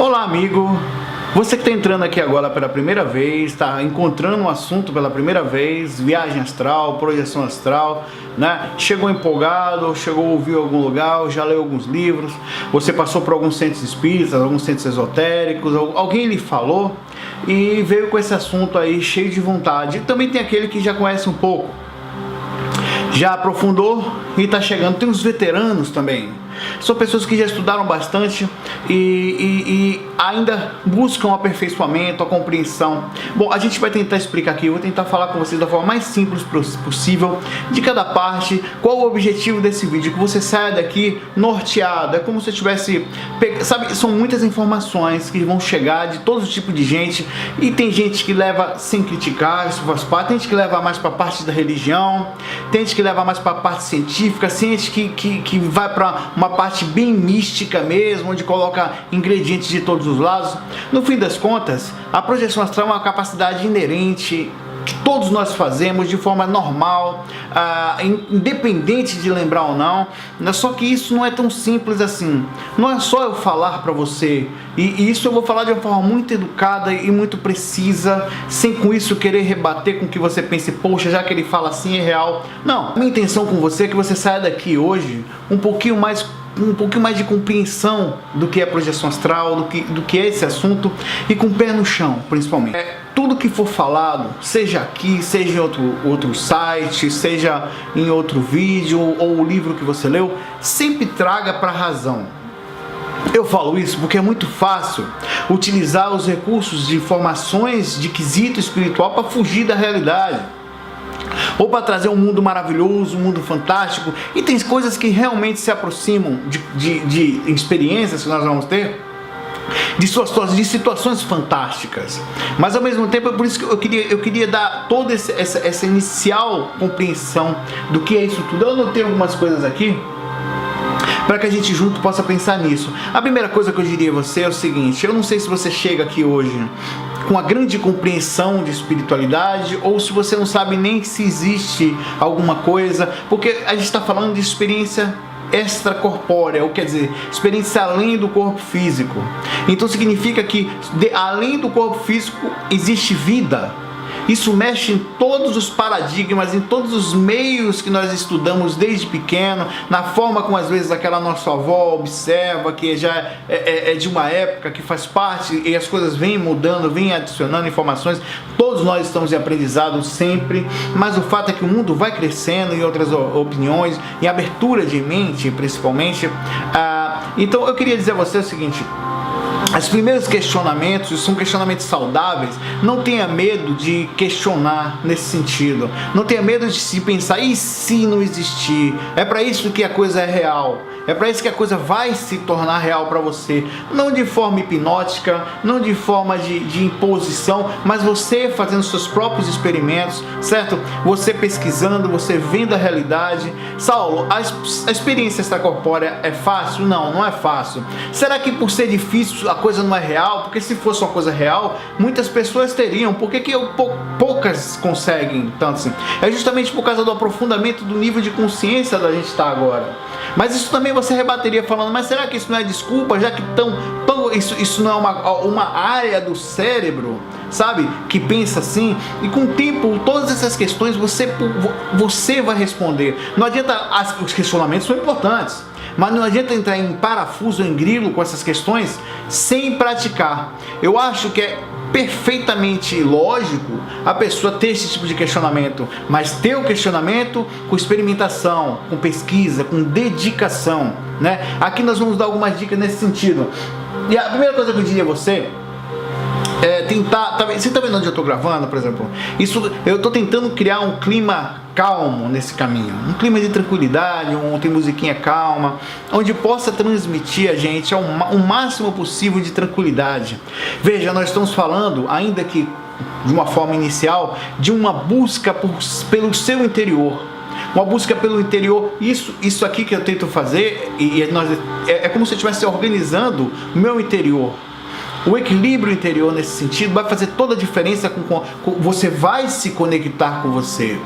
Olá, amigo! Você que está entrando aqui agora pela primeira vez, está encontrando um assunto pela primeira vez, viagem astral, projeção astral, né? Chegou empolgado, chegou a ouvir em algum lugar, já leu alguns livros, você passou por alguns centros espíritas, alguns centros esotéricos, alguém lhe falou e veio com esse assunto aí cheio de vontade. E também tem aquele que já conhece um pouco, já aprofundou e está chegando. Tem os veteranos também. São pessoas que já estudaram bastante e ainda buscam o aperfeiçoamento, a compreensão. Bom, a gente vai tentar explicar aqui, eu vou tentar falar com vocês da forma mais simples possível, de cada parte, qual o objetivo desse vídeo, que você saia daqui norteado. É como se eu tivesse, sabe, são muitas informações que vão chegar de todo tipo de gente, e tem gente que leva sem criticar, isso faz parte, tem gente que leva mais para a parte da religião, tem gente que leva mais para a parte científica, tem gente que vai para uma parte bem mística mesmo, onde coloca ingredientes de todos os lados. No fim das contas, a projeção astral é uma capacidade inerente que todos nós fazemos de forma normal, independente de lembrar ou não. Só que isso não é tão simples assim. Não é só eu falar para você, e isso eu vou falar de uma forma muito educada e muito precisa, sem com isso querer rebater com que você pense, poxa, já que ele fala assim é real. Não, a minha intenção com você é que você saia daqui hoje um pouquinho mais de compreensão do que é projeção astral, do que é esse assunto, e com o pé no chão, principalmente. Tudo que for falado, seja aqui, seja em outro site, seja em outro vídeo ou o livro que você leu, sempre traga para a razão. Eu falo isso porque é muito fácil utilizar os recursos de informações de quesito espiritual para fugir da realidade, ou para trazer um mundo maravilhoso, um mundo fantástico. E tem coisas que realmente se aproximam de experiências que nós vamos ter, de situações fantásticas. Mas ao mesmo tempo, é por isso que eu queria dar toda essa inicial compreensão do que é isso tudo. Eu anotei algumas coisas aqui para que a gente junto possa pensar nisso. A primeira coisa que eu diria a você é o seguinte: eu não sei se você chega aqui hoje com a grande compreensão de espiritualidade, ou se você não sabe nem se existe alguma coisa, porque a gente está falando de experiência extracorpórea, ou quer dizer, experiência além do corpo físico. Então significa que além do corpo físico existe vida. Isso mexe em todos os paradigmas, em todos os meios que nós estudamos desde pequeno, na forma como às vezes aquela nossa avó observa, que já é de uma época que faz parte, e as coisas vêm mudando, vêm adicionando informações. Todos nós estamos em aprendizado sempre, mas o fato é que o mundo vai crescendo em outras opiniões, em abertura de mente principalmente. Então eu queria dizer a você o seguinte: os primeiros questionamentos são questionamentos saudáveis. Não tenha medo de questionar nesse sentido. Não tenha medo de se pensar, e se não existir? É para isso que a coisa é real. É para isso que a coisa vai se tornar real para você. Não de forma hipnótica, não de forma de imposição, mas você fazendo seus próprios experimentos, certo? Você pesquisando, você vendo a realidade. Saulo, a experiência extracorpórea é fácil? Não, não é fácil. Será que por ser difícil a coisa não é real? Porque se fosse uma coisa real, muitas pessoas teriam. Por que poucas conseguem tanto assim? É justamente por causa do aprofundamento do nível de consciência da gente está agora. Mas isso também você rebateria falando, mas será que isso não é desculpa, já que isso não é uma área do cérebro, sabe, que pensa assim? E com o tempo, todas essas questões você vai responder. Não adianta, os questionamentos são importantes, mas não adianta entrar em parafuso, em grilo com essas questões sem praticar. Eu acho que é perfeitamente lógico a pessoa ter esse tipo de questionamento, mas ter o questionamento com experimentação, com pesquisa, com dedicação, né? Aqui nós vamos dar algumas dicas nesse sentido. E a primeira coisa que eu diria a você é tentar, você está vendo onde eu estou gravando, por exemplo? Eu estou tentando criar um clima calmo nesse caminho, um clima de tranquilidade, tem musiquinha calma, onde possa transmitir a gente o máximo possível de tranquilidade. Veja, nós estamos falando, ainda que de uma forma inicial, de uma busca pelo seu interior. Uma busca pelo interior. Isso aqui que eu tento fazer, é como se eu estivesse organizando o meu interior. O equilíbrio interior nesse sentido vai fazer toda a diferença. Você vai se conectar com você.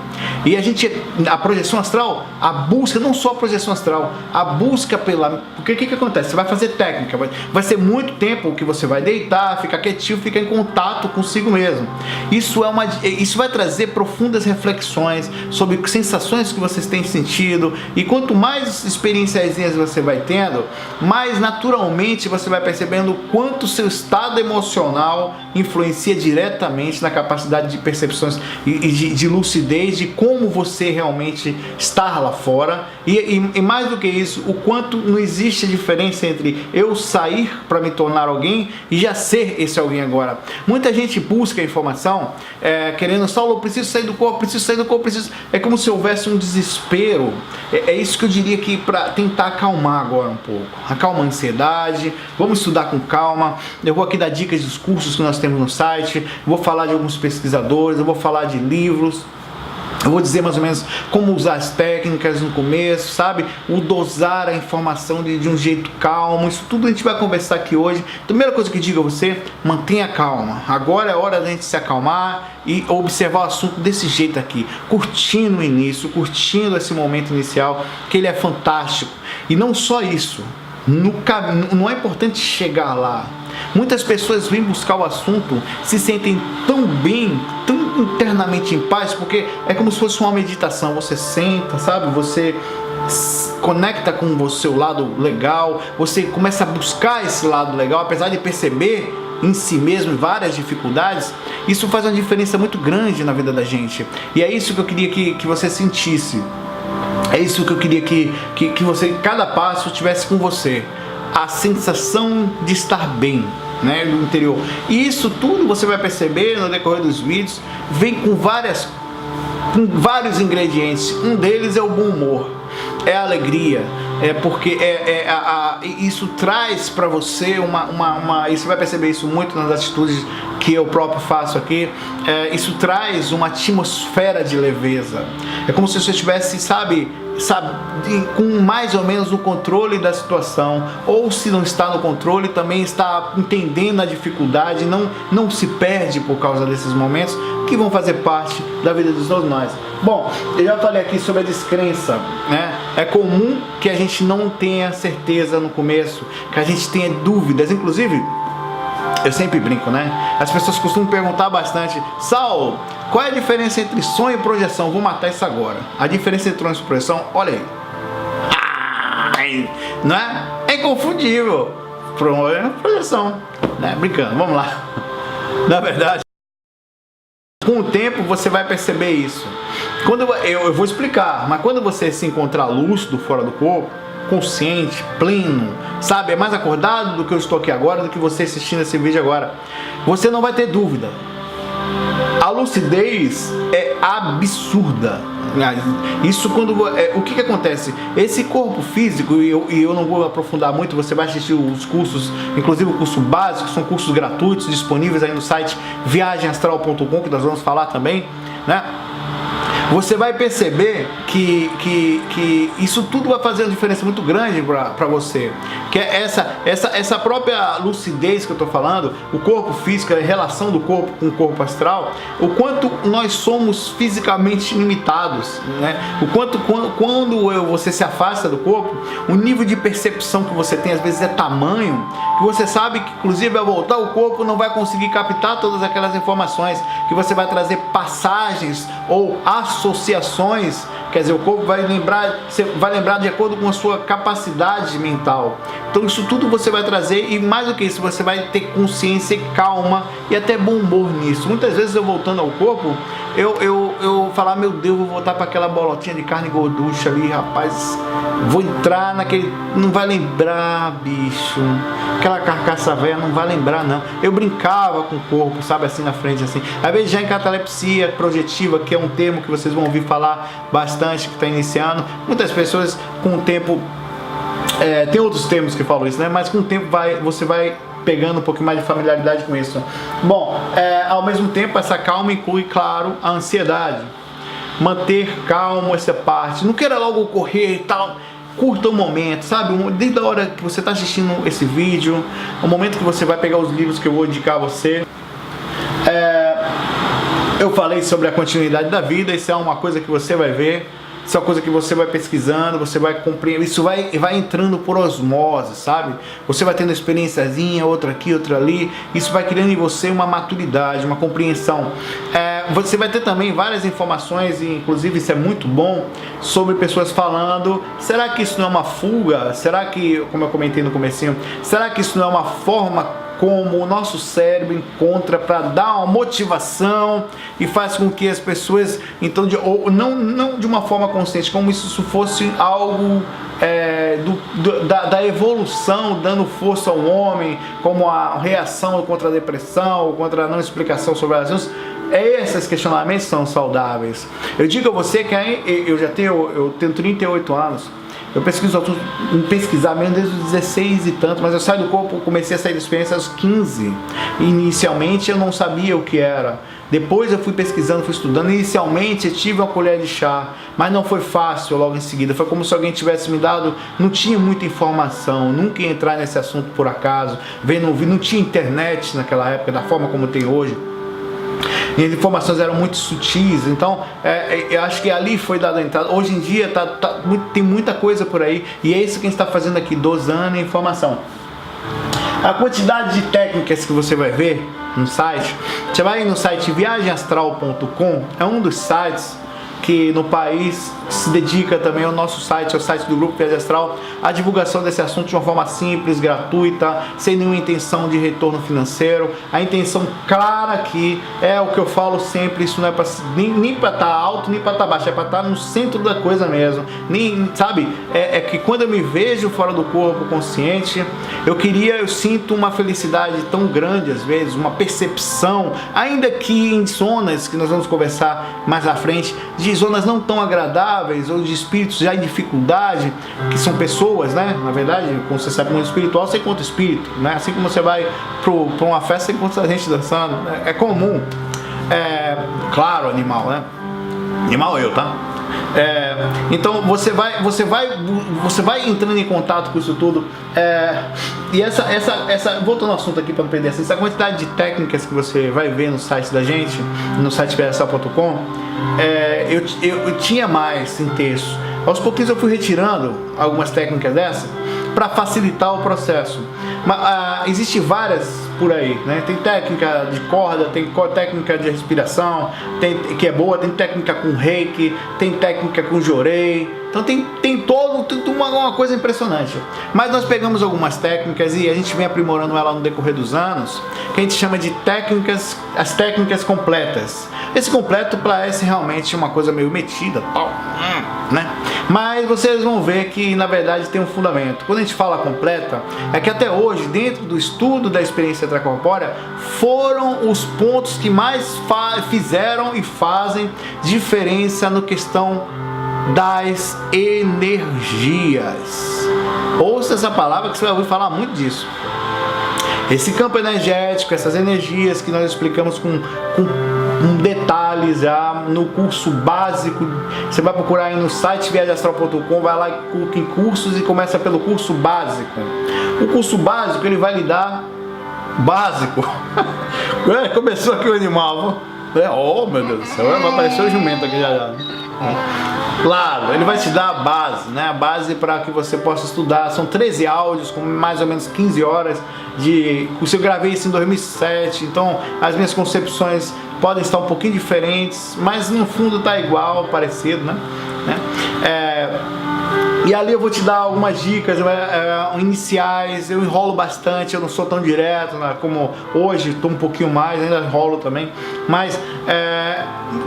E a projeção astral, a busca, não só a projeção astral, a busca pela... Porque o que acontece? Você vai fazer técnica, vai ser muito tempo que você vai deitar, ficar quietinho, ficar em contato consigo mesmo. Isso vai trazer profundas reflexões sobre sensações que vocês têm sentido, e quanto mais experiências você vai tendo, mais naturalmente você vai percebendo o quanto o seu estado emocional influencia diretamente na capacidade de percepções e de lucidez, de como você realmente está lá fora, e mais do que isso, o quanto não existe diferença entre eu sair para me tornar alguém e já ser esse alguém agora. Muita gente busca informação querendo, Saulo, eu preciso sair do corpo, preciso sair do corpo, preciso... É como se houvesse um desespero. É isso que eu diria que para tentar acalmar agora um pouco, acalma a ansiedade, vamos estudar com calma. Eu vou aqui dar dicas dos cursos que nós temos no site, vou falar de alguns pesquisadores, eu vou falar de livros, eu vou dizer mais ou menos como usar as técnicas no começo, sabe? O dosar a informação de um jeito calmo. Isso tudo a gente vai conversar aqui hoje. Primeira coisa que eu digo a você, mantenha calma. Agora é hora da gente se acalmar e observar o assunto desse jeito aqui, curtindo o início, curtindo esse momento inicial, que ele é fantástico. E não só isso, não é importante chegar lá. Muitas pessoas vêm buscar o assunto, se sentem tão bem, tão internamente em paz, porque é como se fosse uma meditação. Você senta, sabe? Você conecta com o seu lado legal, você começa a buscar esse lado legal, apesar de perceber em si mesmo várias dificuldades. Isso faz uma diferença muito grande na vida da gente, e é isso que eu queria que você sentisse. É isso que eu queria que você, cada passo, tivesse com você a sensação de estar bem, né, no interior. E isso tudo você vai perceber no decorrer dos vídeos, vem com vários ingredientes. Um deles é o bom humor, é a alegria, porque isso traz para você e você vai perceber isso muito nas atitudes que eu próprio faço aqui. Isso traz uma atmosfera de leveza. É como se você estivesse, sabe, com mais ou menos o controle da situação, ou se não está no controle, também está entendendo a dificuldade, não se perde por causa desses momentos que vão fazer parte da vida de todos nós. Bom, eu já falei aqui sobre a descrença, né? É comum que a gente não tenha certeza no começo, que a gente tenha dúvidas. Inclusive, eu sempre brinco, né? As pessoas costumam perguntar bastante: Saulo, qual é a diferença entre sonho e projeção? Vou matar isso agora. A diferença entre sonho e projeção, olha aí. Não é? É inconfundível. Projeção, né? Brincando, vamos lá. Na verdade, com o tempo você vai perceber isso. Eu vou explicar, mas quando você se encontrar lúcido fora do corpo, consciente, pleno, sabe, é mais acordado do que eu estou aqui agora, do que você assistindo esse vídeo agora, você não vai ter dúvida. A lucidez é absurda. Isso o que acontece? Esse corpo físico, e eu não vou aprofundar muito, você vai assistir os cursos, inclusive o curso básico, são cursos gratuitos, disponíveis aí no site viagemastral.com, que nós vamos falar também, né? Você vai perceber que isso tudo vai fazer uma diferença muito grande para você. Que é essa própria lucidez que eu estou falando, o corpo físico, a relação do corpo com o corpo astral, o quanto nós somos fisicamente limitados, né? O quanto quando você se afasta do corpo, o nível de percepção que você tem às vezes é tamanho, que você sabe que inclusive ao voltar o corpo não vai conseguir captar todas aquelas informações, que você vai trazer passagens ou associações, quer dizer, o corpo vai lembrar de acordo com a sua capacidade mental. Então isso tudo você vai trazer, e mais do que isso, você vai ter consciência e calma e até bom humor nisso. Muitas vezes eu voltando ao corpo, eu falar, meu Deus, vou voltar para aquela bolotinha de carne gorducha ali, rapaz, vou entrar naquele, não vai lembrar, bicho, aquela carcaça velha não vai lembrar não. Eu brincava com o corpo, sabe, assim na frente, assim. Às vezes já em catalepsia projetiva, que é um termo que vocês vão ouvir falar bastante, que está iniciando, muitas pessoas com o tempo, tem outros termos que falam isso, né? Mas com o tempo você vai pegando um pouquinho mais de familiaridade com isso. Bom, ao mesmo tempo essa calma inclui, claro, a ansiedade. Manter calmo essa parte, não queira logo correr e tal. Curta o momento, sabe? Desde a hora que você está assistindo esse vídeo, o momento que você vai pegar os livros que eu vou indicar a você, Eu falei sobre a continuidade da vida, isso é uma coisa que você vai ver, isso é uma coisa que você vai pesquisando, você vai compreender, isso vai entrando por osmose, sabe? Você vai tendo experiênciazinha, outra aqui, outra ali, isso vai criando em você uma maturidade, uma compreensão. Você vai ter também várias informações, e inclusive isso é muito bom, sobre pessoas falando, será que isso não é uma fuga? Será que, como eu comentei no comecinho, será que isso não é uma forma como o nosso cérebro encontra para dar uma motivação e faz com que as pessoas, então, não de uma forma consciente, como se isso fosse algo da evolução, dando força ao homem, como a reação contra a depressão, contra a não explicação sobre as assuntos. Esses questionamentos são saudáveis. Eu digo a você que eu tenho 38 anos. Eu pesquisar mesmo desde os 16 e tanto, mas eu saio do corpo, comecei a sair da experiência aos 15. Inicialmente eu não sabia o que era. Depois eu fui pesquisando, fui estudando. Inicialmente eu tive uma colher de chá, mas não foi fácil logo em seguida. Foi como se alguém tivesse me dado, não tinha muita informação, nunca ia entrar nesse assunto por acaso. Não tinha internet naquela época da forma como tem hoje. E as informações eram muito sutis, então eu acho que ali foi dada a entrada. Hoje em dia tem muita coisa por aí, e é isso que a gente está fazendo aqui, dosando a informação. A quantidade de técnicas que você vai ver no site, você vai no site viagemastral.com, é um dos sites que no país se dedica também ao nosso site, ao site do Grupo Viagem Astral, a divulgação desse assunto de uma forma simples, gratuita, sem nenhuma intenção de retorno financeiro. A intenção clara aqui é o que eu falo sempre, isso não é nem para estar alto, nem para estar baixo, é para estar no centro da coisa mesmo. Sabe, é que quando eu me vejo fora do corpo consciente, eu sinto uma felicidade tão grande às vezes, uma percepção, ainda que em zonas que nós vamos conversar mais à frente, de zonas não tão agradáveis ou de espíritos já em dificuldade, que são pessoas, né? Na verdade, como você sabe, no mundo espiritual você encontra espírito, né? Assim como você vai para uma festa, você encontra gente dançando, é comum. Claro, animal, né? Animal eu, tá? Então você vai entrando em contato com isso tudo, e voltando ao assunto aqui para não perder essa quantidade de técnicas que você vai ver no site da gente, no site viagemastral.com, eu tinha mais em texto. Aos pouquinhos eu fui retirando algumas técnicas dessas para facilitar o processo. Mas existe várias por aí, né? Tem técnica de corda, tem técnica de respiração, que é boa, tem técnica com reiki, tem técnica com jorei. Então tem uma coisa impressionante. Mas nós pegamos algumas técnicas e a gente vem aprimorando ela no decorrer dos anos, que a gente chama de as técnicas completas. Esse completo parece realmente uma coisa meio metida, tal, né? Mas vocês vão ver que na verdade tem um fundamento. Quando a gente fala completa, é que até hoje, dentro do estudo da experiência extracorpórea, foram os pontos que mais fizeram e fazem diferença no questão das energias. Ouça essa palavra que você vai ouvir falar muito disso. Esse campo energético, essas energias que nós explicamos com detalhes já no curso básico. Você vai procurar aí no site viagemastral.com, vai lá em cursos e começa pelo curso básico. O curso básico ele vai lhe dar básico. Começou aqui o animal. Oh meu Deus do céu, vai aparecer o jumento aqui já. Claro, ele vai te dar a base, né? A base para que você possa estudar. São 13 áudios com mais ou menos 15 horas eu gravei isso em 2007, então as minhas concepções podem estar um pouquinho diferentes, mas no fundo está igual, parecido, né? E ali eu vou te dar algumas dicas iniciais. Eu enrolo bastante, eu não sou tão direto, né, como hoje, estou um pouquinho mais, ainda enrolo também. Mas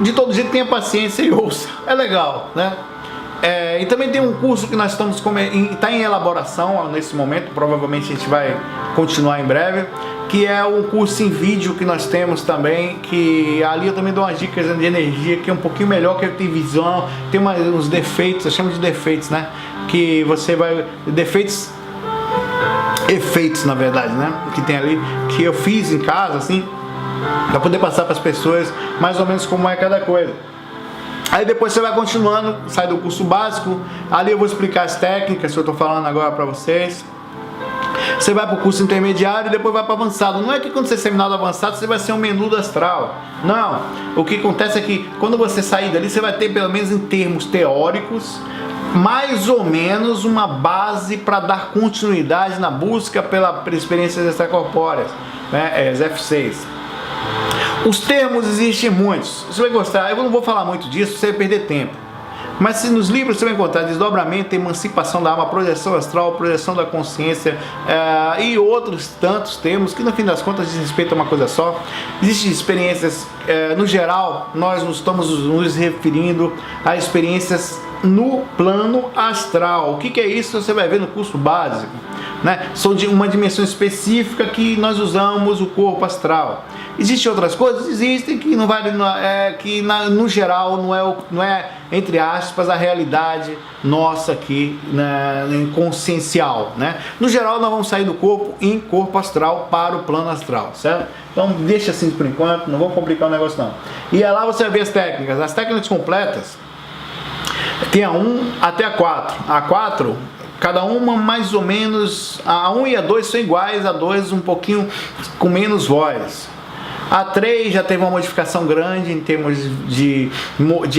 de todo jeito tenha paciência e ouça, é legal, né? E também tem um curso que nós estamos está em elaboração nesse momento, provavelmente a gente vai continuar em breve, que é um curso em vídeo que nós temos também, que ali eu também dou umas dicas de energia, que é um pouquinho melhor, que tem visão, tem uns defeitos, eu chamo de defeitos, né? Que você vai... efeitos na verdade, né? Que tem ali, que eu fiz em casa, assim, para poder passar para as pessoas mais ou menos como é cada coisa. Aí depois você vai continuando, sai do curso básico, ali eu vou explicar as técnicas que eu estou falando agora para vocês. Você vai para o curso intermediário e depois vai para avançado. Não é que quando você terminar do avançado você vai ser um menu do astral. Não. O que acontece é que quando você sair dali você vai ter, pelo menos em termos teóricos, mais ou menos uma base para dar continuidade na busca pela experiências extracorpóreas, né? As F6. Os termos existem muitos. Você vai gostar, eu não vou falar muito disso, você vai perder tempo. Mas se nos livros você vai encontrar desdobramento, emancipação da alma, projeção astral, projeção da consciência e outros tantos termos que no fim das contas diz respeito a uma coisa só. Existem experiências, no geral, nós estamos nos referindo a experiências no plano astral. O que é isso? Você vai ver no curso básico, né? São de uma dimensão específica que nós usamos o corpo astral. Existem outras coisas? Existem, que não vale, no geral não é, entre aspas, a realidade nossa aqui, né, consciencial, né? No geral nós vamos sair do corpo em corpo astral para o plano astral, certo? Então deixa assim por enquanto, não vamos complicar o negócio não. E lá você vai ver as técnicas completas. Tem a 1 até a 4. A 4, cada uma mais ou menos, a 1 e a 2 são iguais, a 2 um pouquinho com menos voz. A 3 já teve uma modificação grande em termos de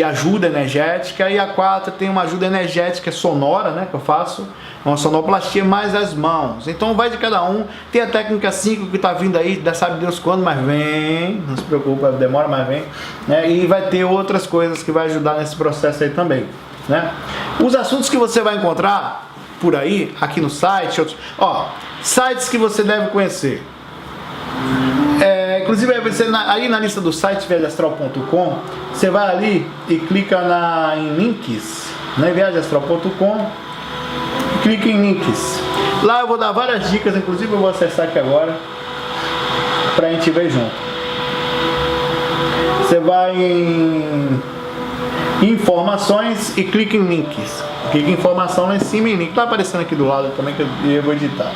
ajuda energética, e a 4 tem uma ajuda energética sonora, né, que eu faço, uma sonoplastia mais as mãos. Então vai de cada um. Tem a técnica 5 que está vindo aí, sabe Deus quando, mas vem, não se preocupa, demora, mas vem, né? E vai ter outras coisas que vai ajudar nesse processo aí também, né? Os assuntos que você vai encontrar por aí, aqui no site, sites que você deve conhecer. Inclusive aí na lista do site viagemastral.com, você vai ali e clica em links, né? viagemastral.com, clica em links. Lá eu vou dar várias dicas, inclusive eu vou acessar aqui agora pra gente ver junto. Você vai em informações e clica em links. Clica em informação lá em cima e link. Tá aparecendo aqui do lado também que eu vou editar.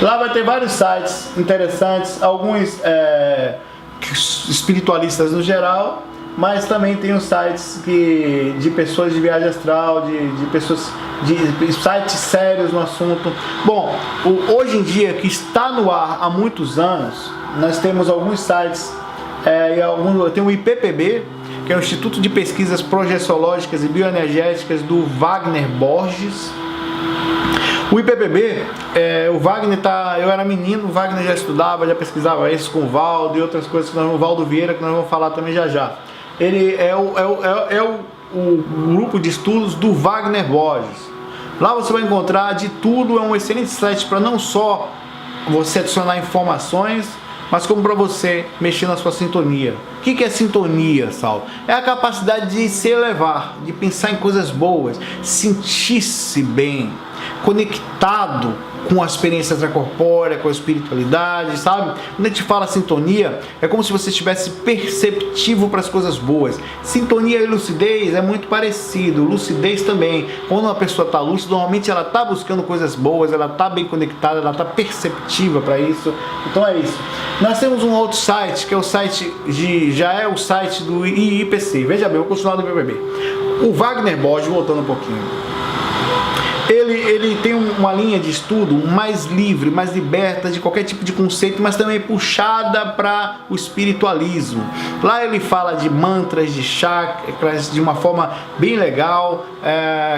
Lá vai ter vários sites interessantes, alguns espiritualistas no geral, mas também tem os sites de pessoas de viagem astral, de pessoas, de sites sérios no assunto. Bom, hoje em dia, que está no ar há muitos anos, nós temos alguns sites, tem o IPPB, que é o Instituto de Pesquisas Projeciológicas e Bioenergéticas do Wagner Borges. O IPPB, o Wagner eu era menino, o Wagner já estudava, já pesquisava isso com o Valdo e outras coisas, o Valdo Vieira, que nós vamos falar também já. Ele é o grupo de estudos do Wagner Borges. Lá você vai encontrar de tudo, é um excelente site para não só você adicionar informações, mas como para você mexer na sua sintonia. O que é sintonia, Saulo? É a capacidade de se elevar, de pensar em coisas boas, sentir-se bem, conectado com a experiência extracorpórea, com a espiritualidade, sabe? Quando a gente fala sintonia, é como se você estivesse perceptivo para as coisas boas. Sintonia e lucidez é muito parecido, lucidez também. Quando uma pessoa está lúcida, normalmente ela está buscando coisas boas, ela está bem conectada, ela está perceptiva para isso. Então é isso. Nós temos um outro site, que é o site já é o site do IIPC. Veja bem, eu vou continuar do BBB. O Wagner Borges, voltando um pouquinho, ele tem uma linha de estudo mais livre, mais liberta de qualquer tipo de conceito, mas também puxada para o espiritualismo. Lá ele fala de mantras, de chakras, de uma forma bem legal.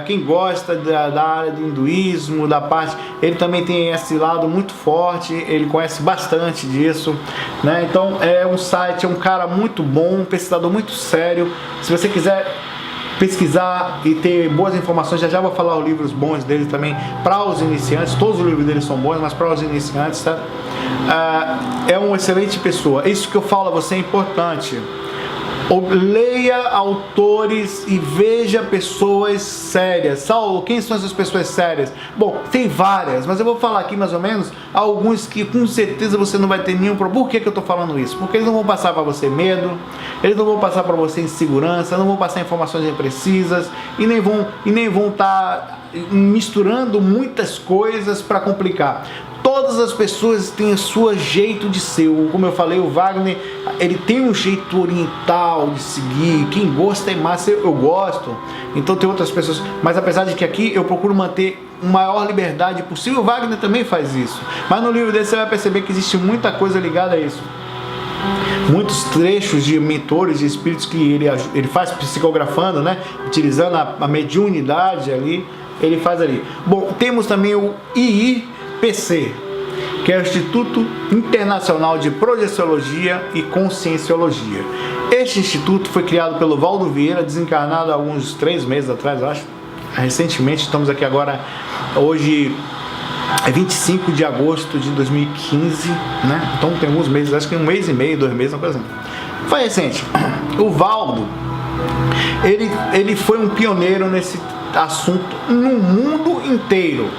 Quem gosta da área do hinduísmo, da parte, ele também tem esse lado muito forte, ele conhece bastante disso, né? Então é um site, é um cara muito bom, um pesquisador muito sério. Se você quiser pesquisar e ter boas informações, já vou falar os livros bons dele também para os iniciantes. Todos os livros dele são bons, mas para os iniciantes, tá? É uma excelente pessoa. Isso que eu falo a você é importante. Leia autores e veja pessoas sérias. Saulo, quem são essas pessoas sérias? Bom, tem várias, mas eu vou falar aqui mais ou menos alguns que com certeza você não vai ter nenhum problema. Por que eu estou falando isso? Porque eles não vão passar para você medo, eles não vão passar para você insegurança, não vão passar informações imprecisas e nem vão estar misturando muitas coisas para complicar. Todas as pessoas têm o seu jeito de ser. Como eu falei, o Wagner, ele tem um jeito oriental de seguir. Quem gosta é massa, eu gosto. Então tem outras pessoas. Mas apesar de que aqui eu procuro manter maior liberdade possível. O Wagner também faz isso, mas no livro dele você vai perceber que existe muita coisa ligada a isso. Muitos trechos de mentores, de espíritos que ele faz psicografando, né? Utilizando a mediunidade ali, ele faz ali. Bom, temos também o IIPC, que é o Instituto Internacional de Projeciologia e Conscienciologia. Este instituto foi criado pelo Valdo Vieira, desencarnado há alguns 3 meses atrás, eu acho. Recentemente, estamos aqui agora, hoje é 25 de agosto de 2015, né? Então tem alguns meses, acho que 1 mês e meio, 2 meses, uma coisa assim. Foi recente. O Valdo, ele foi um pioneiro nesse assunto no mundo inteiro.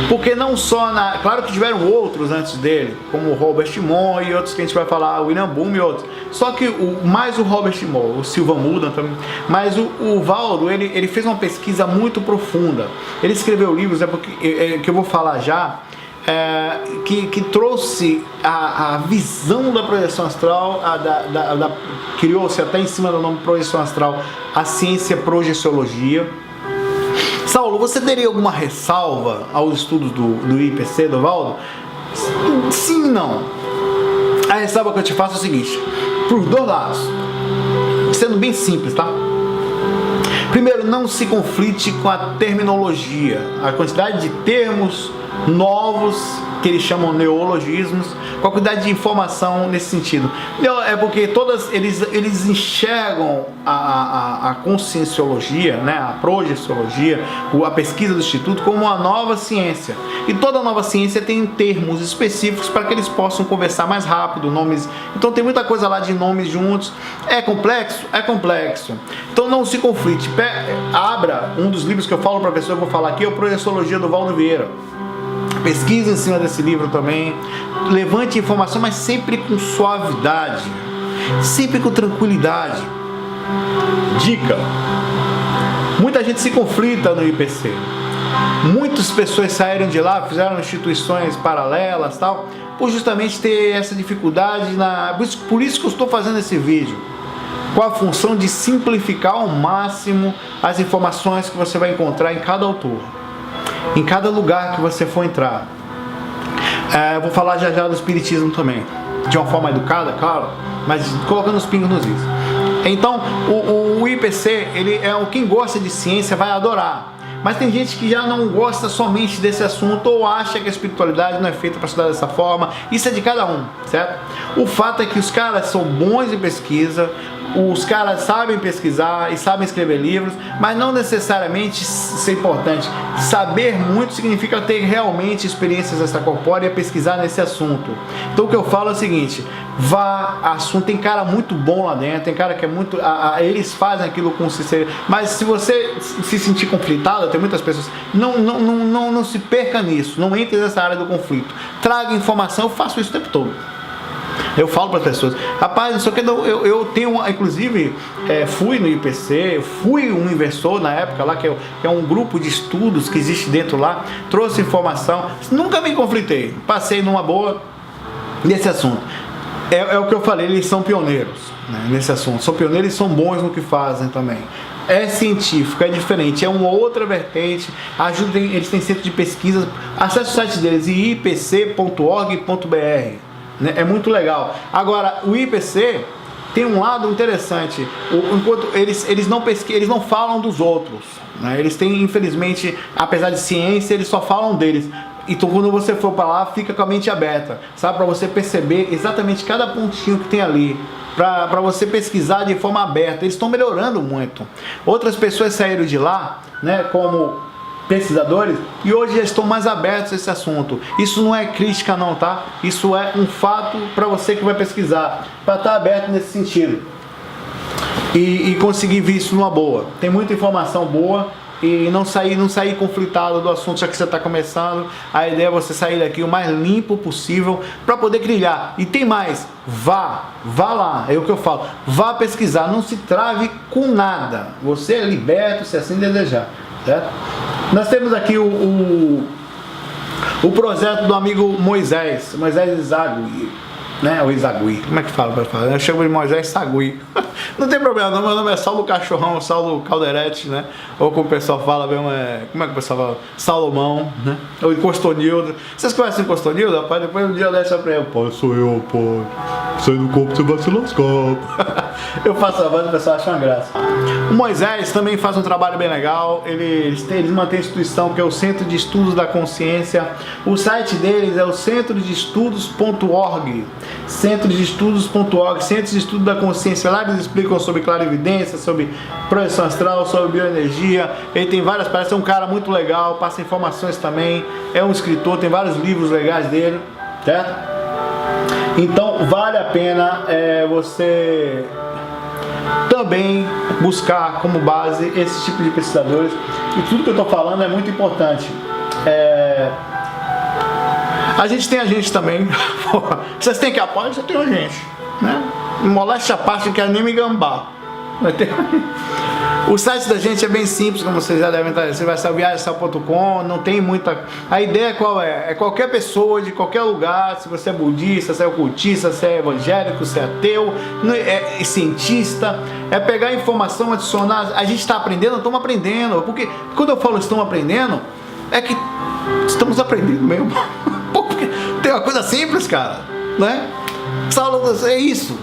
Porque não só claro que tiveram outros antes dele, como o Robert Moore e outros que a gente vai falar, o William Boom e outros. Só que mais o Robert Moore, o Silva Muda também. Mas o Valdo, ele fez uma pesquisa muito profunda. Ele escreveu livros, que eu vou falar já, que trouxe a visão da projeção astral, criou-se até em cima do nome projeção astral, a ciência projeciologia. Saulo, você teria alguma ressalva aos estudos do IPC, do Valdo? Sim e não. A ressalva que eu te faço é o seguinte, por 2 lados, sendo bem simples, tá? Primeiro, não se conflite com a terminologia, a quantidade de termos novos, que eles chamam neologismos, com a quantidade de informação nesse sentido. É porque eles enxergam a conscienciologia, né, a projeciologia, a pesquisa do Instituto como uma nova ciência. E toda nova ciência tem termos específicos para que eles possam conversar mais rápido, nomes. Então tem muita coisa lá de nomes juntos. É complexo? É complexo. Então não se conflite. Abra um dos livros que eu falo para a pessoa, eu vou falar aqui, é o Projeciologia do Valdo Vieira. Pesquisa em cima desse livro também, levante informação, mas sempre com suavidade, sempre com tranquilidade. Dica: muita gente se conflita no IPC, muitas pessoas saíram de lá, fizeram instituições paralelas, tal, por justamente ter essa dificuldade, por isso que eu estou fazendo esse vídeo, com a função de simplificar ao máximo as informações que você vai encontrar em cada autor, em cada lugar que você for entrar. Eu vou falar já do espiritismo também, de uma forma educada, claro, mas colocando os pingos nos is. Então, o IPC, quem gosta de ciência vai adorar. Mas tem gente que já não gosta somente desse assunto ou acha que a espiritualidade não é feita para estudar dessa forma. Isso é de cada um, certo? O fato é que os caras são bons em pesquisa, os caras sabem pesquisar e sabem escrever livros, mas não necessariamente isso é importante. Saber muito significa ter realmente experiências extracorpóreas e pesquisar nesse assunto. Então o que eu falo é o seguinte: tem cara muito bom lá dentro, tem cara que é muito... eles fazem aquilo com sinceridade, mas se você se sentir conflitado, tem muitas pessoas, não se perca nisso, não entre nessa área do conflito. Traga informação, eu faço isso o tempo todo. Eu falo para as pessoas, rapaz, não sei o que, eu tenho, inclusive, fui no IPC, fui um inversor na época lá, que é um grupo de estudos que existe dentro lá, trouxe informação, nunca me conflitei, passei numa boa nesse assunto. É o que eu falei, eles são pioneiros, né, nesse assunto, são pioneiros e são bons no que fazem também. É científico, é diferente, é uma outra vertente, eles têm centro de pesquisa, acesse o site deles, ipc.org.br. É muito legal. Agora, o IPC tem um lado interessante. Enquanto eles não falam dos outros, né? Eles têm, infelizmente, apesar de ciência, eles só falam deles. Então, quando você for para lá, fica com a mente aberta, sabe? Para você perceber exatamente cada pontinho que tem ali, para você pesquisar de forma aberta. Eles estão melhorando muito. Outras pessoas saíram de lá, né? Como pesquisadores, e hoje já estão mais abertos a esse assunto. Isso não é crítica não, tá? Isso é um fato para você que vai pesquisar, para estar aberto nesse sentido e conseguir ver isso numa boa. Tem muita informação boa e não sair conflitado do assunto já que você está começando. A ideia é você sair daqui o mais limpo possível para poder trilhar. E tem mais, vá lá, é o que eu falo, vá pesquisar, não se trave com nada, você é liberto se assim desejar, certo? Nós temos aqui o projeto do amigo Moisés Zagui. né? Ou Izagui, como é que fala? Eu chamo de Moisés Sagui. Não tem problema, não. Meu nome é Saulo Cachorrão, Saulo Calderete, né? Ou como o pessoal fala mesmo, como é que o pessoal fala? Salomão, né? Ou Costonildo. Vocês conhecem Costonildo, rapaz? Depois um dia dessa pra ele, pô, sou eu, pô. Sai do corpo, você vai se lascar. Eu faço a voz e o pessoal acha uma graça. O Moisés também faz um trabalho bem legal. Eles mantêm a instituição que é o Centro de Estudos da Consciência. O site deles é o centrodeestudos.org. Centrodeestudos.org, Centro de Estudo da Consciência. Lá eles explicam sobre clarividência, sobre projeção astral, sobre bioenergia. Ele tem várias palestras, é um cara muito legal, passa informações também. É um escritor, tem vários livros legais dele, certo? Então vale a pena você também buscar como base esse tipo de pesquisadores. E tudo que eu estou falando é muito importante. A gente tem a gente também. Vocês têm que apoiar, você tem a gente, né? Moleste a parte, não quero nem me gambar. O site da gente é bem simples, como vocês já devem estar. Você vai ser viagemastral.com, não tem muita. A ideia qual é? É qualquer pessoa de qualquer lugar, se você é budista, se é ocultista, se é evangélico, se é ateu, é cientista, é pegar informação, adicionar. A gente está aprendendo, estamos aprendendo. Porque quando eu falo estamos aprendendo, é que estamos aprendendo mesmo. Porque tem uma coisa simples, cara, né? É isso.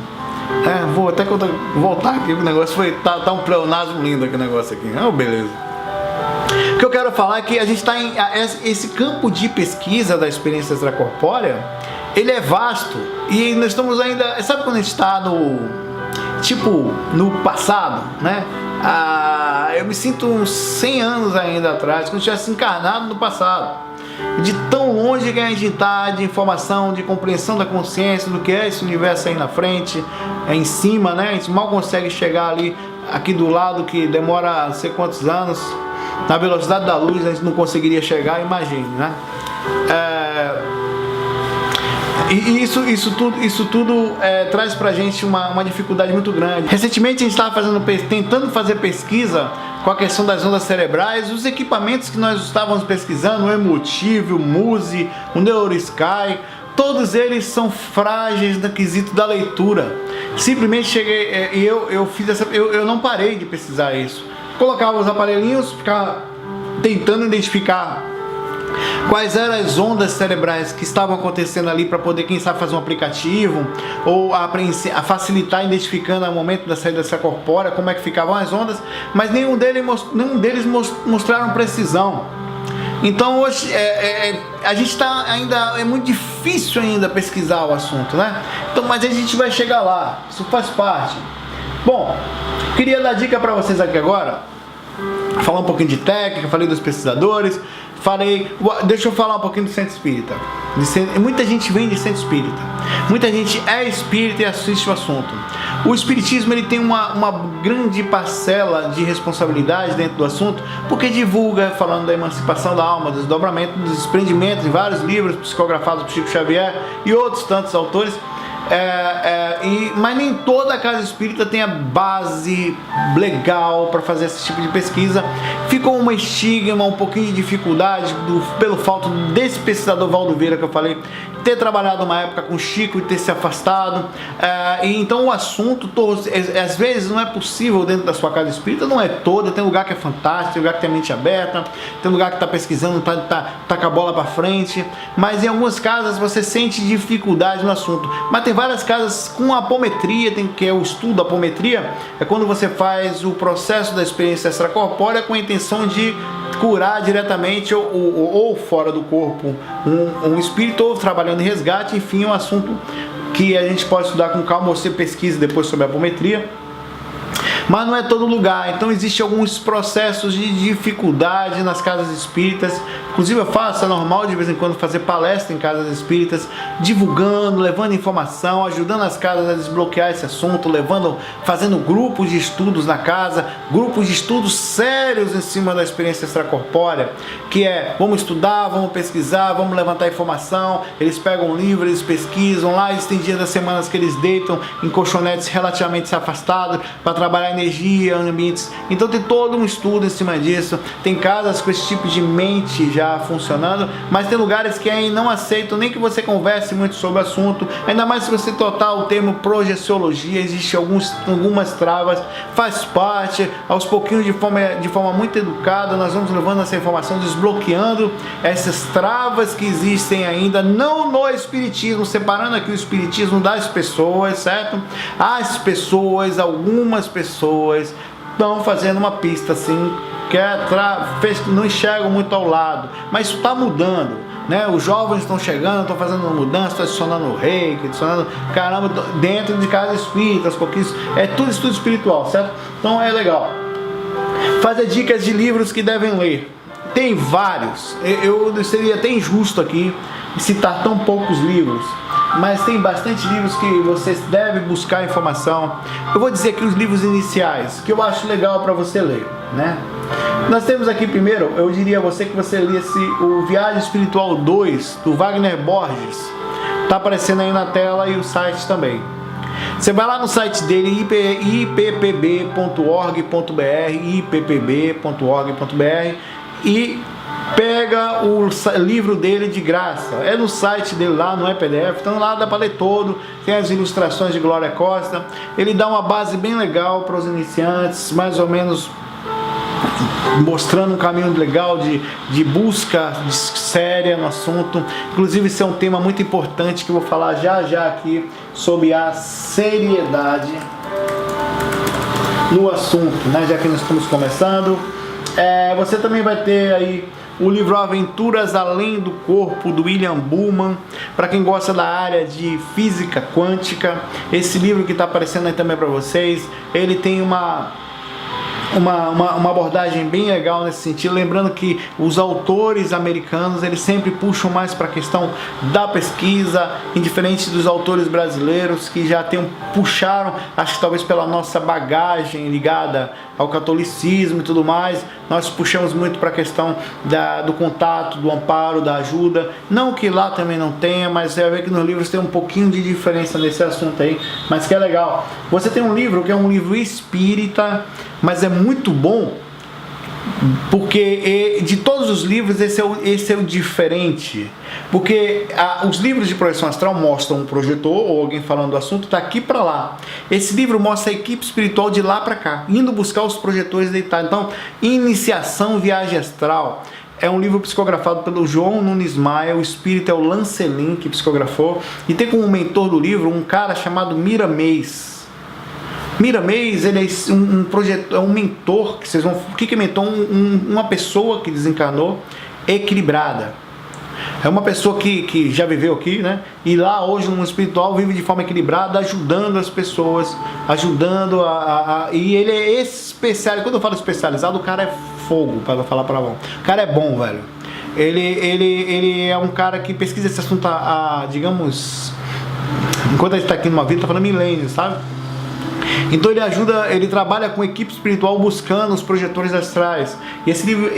Vou até voltar aqui, o negócio foi. Tá um pleonasmo lindo aqui o negócio aqui. Beleza. O que eu quero falar é que a gente está em. Esse campo de pesquisa da experiência extracorpórea, ele é vasto. E nós estamos ainda. Sabe quando a gente está no passado, né? Eu me sinto uns 100 anos ainda atrás, como se eu tivesse encarnado no passado. De tão longe que a gente está de informação, de compreensão da consciência, do que é esse universo aí na frente, em cima, né? A gente mal consegue chegar ali, aqui do lado, que demora não sei quantos anos. Na velocidade da luz a gente não conseguiria chegar, imagine, né? E isso tudo traz pra gente uma dificuldade muito grande. Recentemente a gente estava tentando fazer pesquisa com a questão das ondas cerebrais, os equipamentos que nós estávamos pesquisando, o Emotive, o Muse, o NeuroSky, todos eles são frágeis no quesito da leitura. Simplesmente cheguei e eu não parei de pesquisar isso. Colocava os aparelhinhos, ficava tentando identificar quais eram as ondas cerebrais que estavam acontecendo ali para poder, quem sabe, fazer um aplicativo ou a facilitar identificando o momento da saída dessa corpórea, como é que ficavam as ondas, mas nenhum deles mostraram precisão. Então hoje a gente está ainda, é muito difícil ainda pesquisar o assunto, né? Então, mas a gente vai chegar lá, isso faz parte. Bom, queria dar dica para vocês aqui agora, falar um pouquinho de técnica, falei dos pesquisadores, deixa eu falar um pouquinho do centro espírita. Muita gente vem de centro espírita, muita gente é espírita e assiste o assunto. O espiritismo ele tem uma grande parcela de responsabilidade dentro do assunto, porque divulga, falando da emancipação da alma, do desdobramento, dos desprendimentos, em vários livros psicografados por Chico Xavier e outros tantos autores. Mas nem toda a casa espírita tem a base legal para fazer esse tipo de pesquisa. Ficou uma estigma, um pouquinho de dificuldade pelo fato desse pesquisador Valdo Vieira que eu falei ter trabalhado uma época com Chico e ter se afastado. E então o assunto às vezes não é possível dentro da sua casa espírita, não é toda. Tem lugar que é fantástico, tem lugar que tem a mente aberta, tem lugar que está pesquisando, tá com a bola para frente, mas em algumas casas você sente dificuldade no assunto. Mas tem várias casas com apometria, que é o estudo da apometria, é quando você faz o processo da experiência extracorpórea com a intenção de curar diretamente ou fora do corpo um espírito, ou trabalhando em resgate. Enfim, é um assunto que a gente pode estudar com calma. Você pesquisa depois sobre a apometria, mas não é todo lugar. Então existem alguns processos de dificuldade nas casas espíritas. Inclusive eu faço, é normal de vez em quando fazer palestra em casas espíritas, divulgando, levando informação, ajudando as casas a desbloquear esse assunto, fazendo grupos de estudos na casa, grupos de estudos sérios em cima da experiência extracorpórea, que vamos estudar, vamos pesquisar, vamos levantar informação. Eles pegam um livro, eles pesquisam lá, existem dias das semanas que eles deitam em colchonetes relativamente afastados para trabalhar energia em ambientes. Então tem todo um estudo em cima disso. Tem casas com esse tipo de mente já funcionando, mas tem lugares que ainda não aceitam nem que você converse muito sobre o assunto, ainda mais se você tratar o termo projeciologia. Existem algumas travas, faz parte, aos pouquinhos, de forma muito educada, nós vamos levando essa informação, desbloqueando essas travas que existem ainda, não no espiritismo, separando aqui o espiritismo das pessoas, certo? As pessoas, algumas pessoas estão fazendo uma pista assim, que não enxergam muito ao lado, mas isso está mudando, né? Os jovens estão chegando, estão fazendo uma mudança, estão adicionando o reiki, adicionando caramba dentro de casa espírita, porque isso é tudo estudo espiritual, certo? Então é legal. Fazer dicas de livros que devem ler. Tem vários. Eu seria até injusto aqui citar tão poucos livros, mas tem bastante livros que vocês devem buscar informação. Eu vou dizer aqui os livros iniciais, que eu acho legal para você ler, né? Nós temos aqui primeiro, eu diria a você que você lesse o Viagem Espiritual 2, do Wagner Borges. Tá aparecendo aí na tela e o site também. Você vai lá no site dele, ippb.org.br, e pega o livro dele de graça. É no site dele lá, não é PDF, então lá dá para ler todo. Tem as ilustrações de Glória Costa. Ele dá uma base bem legal para os iniciantes, mais ou menos mostrando um caminho legal de busca séria no assunto. Inclusive esse é um tema muito importante que eu vou falar já aqui, sobre a seriedade no assunto, né? Já que nós estamos começando. Você também vai ter aí o livro Aventuras Além do Corpo, do William Buhlman, para quem gosta da área de física quântica. Esse livro que está aparecendo aí também para vocês, ele tem uma abordagem bem legal nesse sentido, lembrando que os autores americanos, eles sempre puxam mais para a questão da pesquisa, indiferente dos autores brasileiros que já puxaram, acho que talvez pela nossa bagagem ligada ao catolicismo e tudo mais, nós puxamos muito para a questão do contato, do amparo, da ajuda. Não que lá também não tenha, mas você vai ver que nos livros tem um pouquinho de diferença nesse assunto aí, mas que é legal. Você tem um livro que é um livro espírita, mas é muito bom, porque de todos os livros esse é o diferente, porque os livros de projeção astral mostram um projetor ou alguém falando do assunto daqui para lá. Esse livro mostra a equipe espiritual de lá para cá, indo buscar os projetores deitados. Então, Iniciação Viagem Astral é um livro psicografado pelo João Nunes Maia. O espírito é o Lancelin que psicografou, e tem como mentor do livro um cara chamado Miramês. Miramês, ele é um mentor, que vocês vão... O que é mentor? Uma pessoa que desencarnou equilibrada. É uma pessoa que já viveu aqui, né? E lá hoje no mundo espiritual vive de forma equilibrada, ajudando as pessoas, ajudando e ele é especial. Quando eu falo especializado, o cara é fogo, para falar palavrão. O cara é bom, velho. Ele é um cara que pesquisa esse assunto digamos, enquanto ele está aqui numa vida, está falando milênios, sabe? Então ele trabalha com equipe espiritual buscando os projetores astrais. E esse livro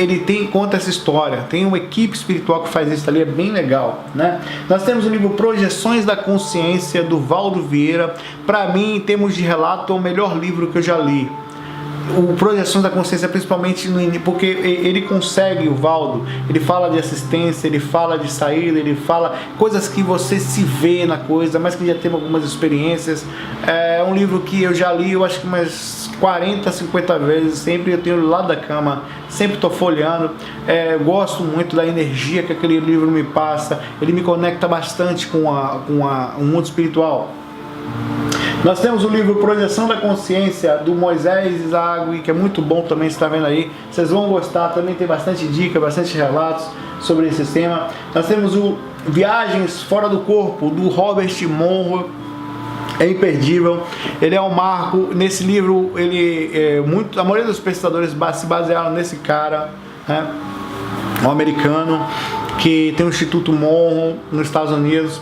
conta essa história. Tem uma equipe espiritual que faz isso ali, é bem legal, né? Nós temos o livro Projeções da Consciência, do Valdo Vieira. Para mim, em termos de relato, é o melhor livro que eu já li. O Projeções da Consciência, principalmente porque ele consegue, o Valdo, ele fala de assistência, ele fala de saída, ele fala coisas que você se vê na coisa, mas que já teve algumas experiências. É um livro que eu já li, eu acho que umas 40, 50 vezes, sempre eu tenho do lado da cama, sempre estou folheando. Gosto muito da energia que aquele livro me passa, ele me conecta bastante com o mundo espiritual. Nós temos o livro Projeção da Consciência, do Moisés Isagui, que é muito bom também, você está vendo aí. Vocês vão gostar, também tem bastante dica, bastante relatos sobre esse tema. Nós temos o Viagens Fora do Corpo, do Robert Monroe. É imperdível, ele é um marco. Nesse livro, a maioria dos pesquisadores se basearam nesse cara, né? Um americano que tem o Instituto Monroe nos Estados Unidos.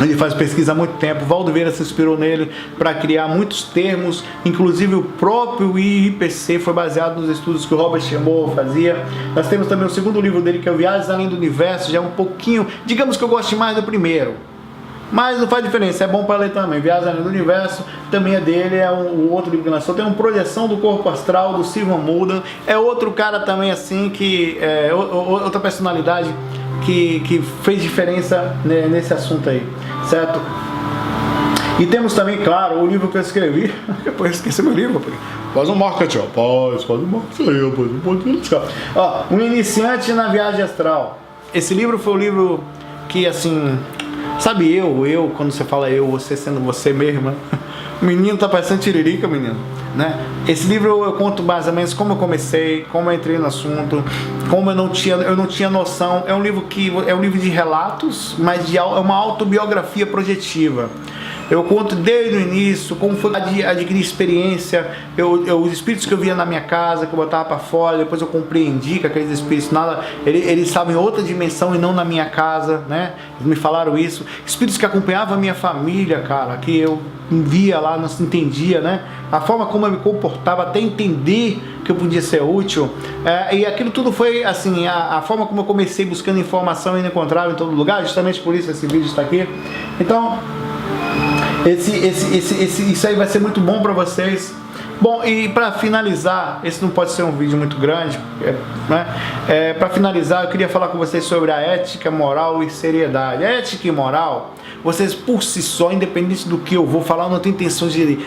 Ele faz pesquisa há muito tempo. Valdo Vieira se inspirou nele para criar muitos termos, inclusive o próprio IPC foi baseado nos estudos que o Robert Monroe fazia. Nós temos também o segundo livro dele, que é o Viagens Além do Universo, já é um pouquinho, digamos que eu gosto mais do primeiro. mas não faz diferença, é bom para ler também. Viagem Além do Universo também é dele, é o outro livro que lançou. Tem uma Projeção do Corpo Astral, do Silvan Muldan, é outro cara também assim, que é outra personalidade que fez diferença, né, nesse assunto aí, certo? E temos também, claro, o livro que eu escrevi. Depois esqueci meu livro, faz um marketing, rapaz, faz um marketing aí, rapaz, não pode buscar. Ó, Um Iniciante na Viagem Astral. Esse livro foi um livro que, assim, sabe, eu, quando você fala eu, você sendo você mesmo, né? O menino tá parecendo tiririca, menino, né? Esse livro eu conto mais ou menos como eu comecei, como eu entrei no assunto, como eu não tinha noção. É um livro de relatos, mas é uma autobiografia projetiva. Eu conto desde o início, como foi adquirir experiência, os espíritos que eu via na minha casa, que eu botava para fora, depois eu compreendi que aqueles espíritos, eles estavam em outra dimensão e não na minha casa, né? Eles me falaram isso. Espíritos que acompanhavam a minha família, cara, que eu via lá, não se entendia, né? A forma como eu me comportava, até entender que eu podia ser útil. E aquilo tudo foi, assim, a forma como eu comecei buscando informação e não encontrava em todo lugar, justamente por isso esse vídeo está aqui. Então, isso aí vai ser muito bom para vocês. Bom, e para finalizar, esse não pode ser um vídeo muito grande, né? Para finalizar, eu queria falar com vocês sobre a ética, moral e seriedade. A ética e moral, vocês por si só, independente do que eu vou falar, eu não tenho intenção de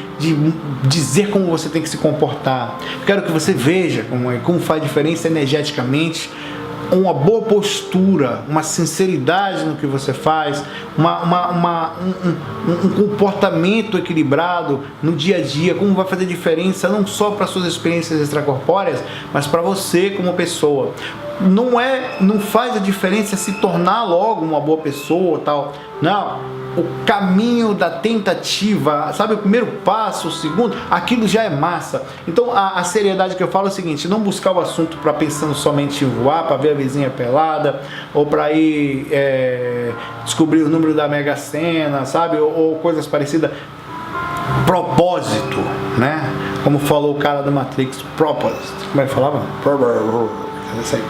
dizer como você tem que se comportar. Eu quero que você veja como faz diferença energeticamente. Uma boa postura, uma sinceridade no que você faz, um comportamento equilibrado no dia a dia, como vai fazer diferença não só para suas experiências extracorpóreas, mas para você como pessoa. Não faz a diferença se tornar logo uma boa pessoa, tal. Não. O caminho da tentativa, sabe, o primeiro passo, o segundo, aquilo já é massa. Então a seriedade que eu falo é o seguinte: não buscar o assunto para pensando somente em voar, para ver a vizinha pelada, ou para ir descobrir o número da Mega Sena, sabe, ou coisas parecidas. Propósito, né? Como falou o cara do Matrix, propósito. Como é que falava? Isso aí.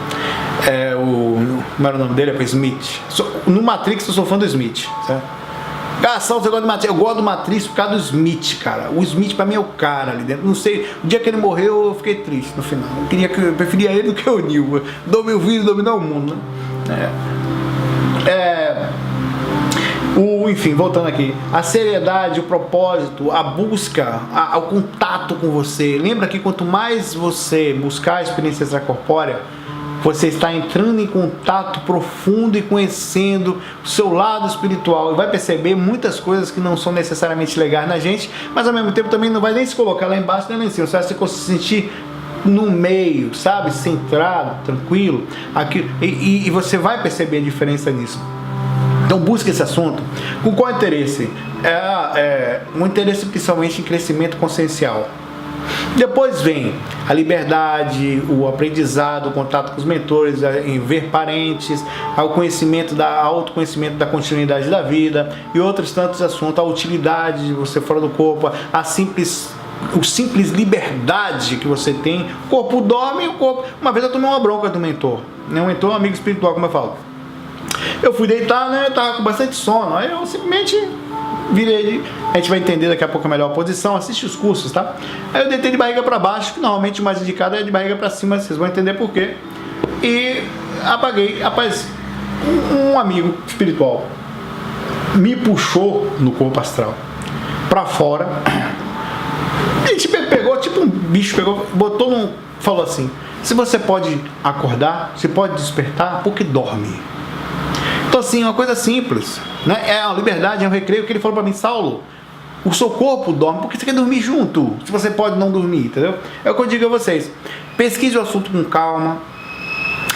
Como era o nome dele? É Smith. No Matrix eu sou fã do Smith, certo? Você gosta do Matrix? Eu gosto do Matrix por causa do Smith, cara. O Smith pra mim é o cara ali dentro. Não sei, o dia que ele morreu eu fiquei triste no final. Eu preferia ele do que o Neo. Domina o vídeo, dominar o mundo, né? Enfim, voltando aqui, a seriedade, o propósito, a busca, o contato com você. Lembra que quanto mais você buscar a experiência extracorpórea, você está entrando em contato profundo e conhecendo o seu lado espiritual, e vai perceber muitas coisas que não são necessariamente legais na gente, mas ao mesmo tempo também não vai nem se colocar lá embaixo nem lá em cima. Você vai se sentir no meio, sabe, centrado, tranquilo, e você vai perceber a diferença nisso. Então busque esse assunto. Com qual interesse? Um interesse principalmente em crescimento consciencial. Depois vem a liberdade, o aprendizado, o contato com os mentores, em ver parentes, autoconhecimento da continuidade da vida e outros tantos assuntos, a utilidade de você fora do corpo, o simples liberdade que você tem. O corpo dorme, Uma vez eu tomei uma bronca do mentor, né? Um mentor, um amigo espiritual, como eu falo. Eu fui deitar, né? Tava com bastante sono. Aí eu simplesmente virei. A gente vai entender daqui a pouco a melhor posição. Assiste os cursos, tá? Aí eu deitei de barriga para baixo, que normalmente o mais indicado é de barriga para cima. Vocês vão entender por quê. E apaguei. Rapaz, um amigo espiritual me puxou no corpo astral para fora. A gente pegou, tipo um bicho, falou assim: se você pode acordar, se pode despertar, porque dorme. Então assim, uma coisa simples, né? É a liberdade, é um recreio que ele falou para mim: Saulo, o seu corpo dorme, porque você quer dormir junto, se você pode não dormir, entendeu? É o que eu digo a vocês: pesquise o assunto com calma,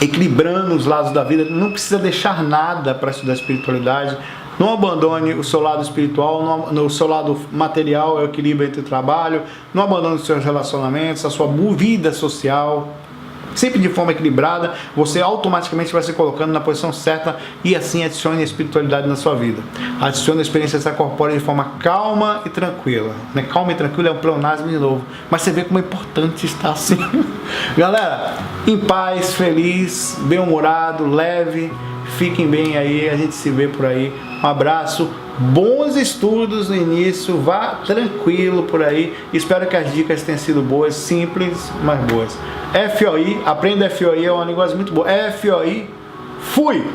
equilibrando os lados da vida. Não precisa deixar nada para estudar espiritualidade. Não abandone o seu lado espiritual, o seu lado material, é o equilíbrio entre o trabalho. Não abandone os seus relacionamentos, a sua vida social. Sempre de forma equilibrada, você automaticamente vai se colocando na posição certa e assim adicione a espiritualidade na sua vida. Adicione a experiência extracorpórea de forma calma e tranquila. Né? Calma e tranquila é um pleonasmo de novo, mas você vê como é importante estar assim. Galera, em paz, feliz, bem-humorado, leve, fiquem bem aí, a gente se vê por aí. Um Um abraço, bons estudos no início, vá tranquilo por aí. Espero que as dicas tenham sido boas, simples, mas boas. FOI, aprenda FOI, é uma linguagem muito boa. FOI, fui!